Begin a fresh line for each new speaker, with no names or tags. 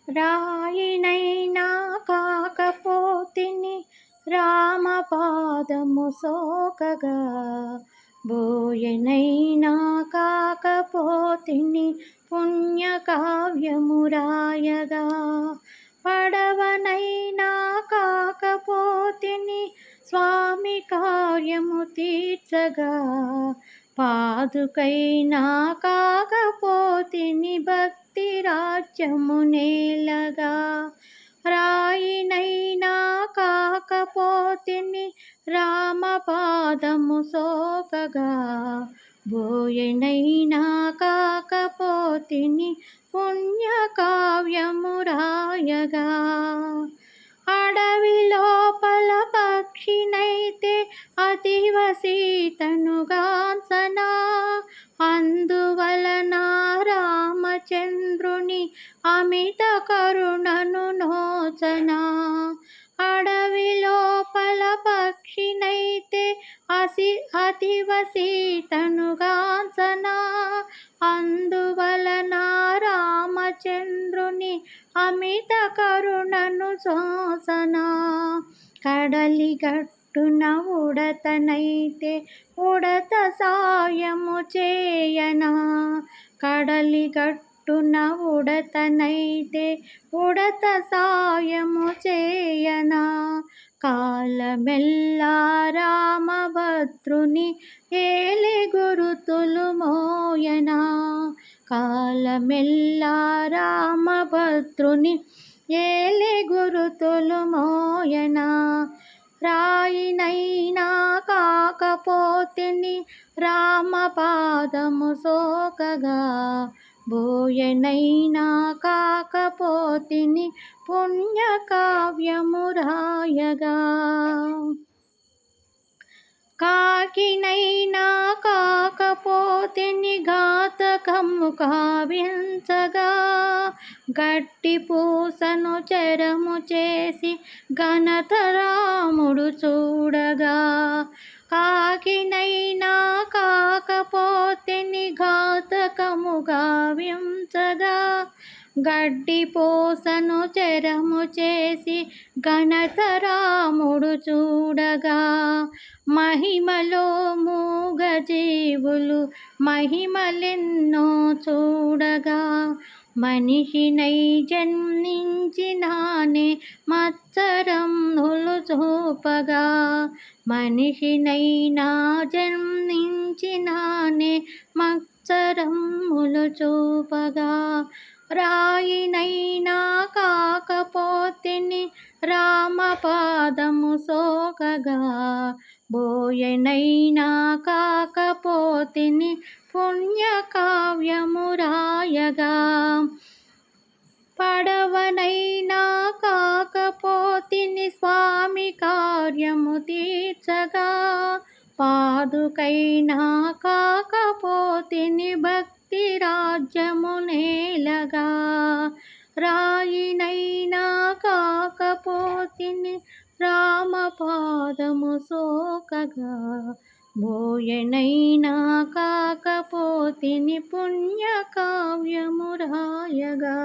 రాయినైనా కాకపోతిని రామపాదము సోకగా, బోయనైనా కాకపోతిని పుణ్యకావ్యము రాయగా, పడవనైనా కాకపోతిని స్వామి కార్యము తీర్చగా, పాదుకైనా కాకపోతిని భక్తి రాజ్యము నేలగా, రాయినైనా కాకపోతిని రామపాదము సోకగా, బోయనైనా కాకపోతిని పుణ్యకావ్యము రాయగా, అడవి లోపల పక్షినైతే అతివ సీతనుగాంచనా, అందువలన రామచంద్రుని అమిత కరుణను నోచనా, అడవి లోపల పక్షినైతే అతివ సీతనుగాంచనా, అందువలన రామచంద్రుని అమిత కరుణను శోసనా, కడలి గట్టున ఉడతనైతే ఉడత సాయము చేయనా, కడలి గట్టున ఉడతనైతే ఉడత సాయము చేయనా, కాలమెల్లా రామభద్రుని ఏలి గురుతులు మోయనా, కాలమెల్లా రామభద్రుని ఏలి గురుతులు మోయనా, రాయినైనా కాకపోతిని రామపాదము సోకగా, బోయనైనా కాకపోతిని పుణ్యకావ్యము రాయగా, కాకినైనా కాకపోతిని ఘాతకము కావించగా, గట్టి పూసను చెరము చేసి ఘనత రాముడు చూడగా, కాకినైనా కాకపోతిని ఘాతకము గావించగా, గడ్డి పూసను చెరము చేసి ఘనత రాముడు చూడగా, మహిమలో మూగజీవులు మహిమలెన్నో చూడగా, మనిషినై జన్మించినానే మత్సరములు చూపగా, మనిషినైనా జన్మించినానే మత్సరములు చూపగా, రాయినైనా కాకపోతిని రామపాదము సోకగా, బోయనైనా కాకపోతిని పుణ్యకావ్యము రాయగా, పడవనైనా కాకపోతిని స్వామి కార్యము తీర్చగా, పాదుకైనా కాకపోతిని భక్తి రాజ్యము నేలగా, రాయినైనా కాకపోతిని రామపాదము సోకగా, బోయనైనా కాకపోతిని పుణ్యకావ్యము రాయగా.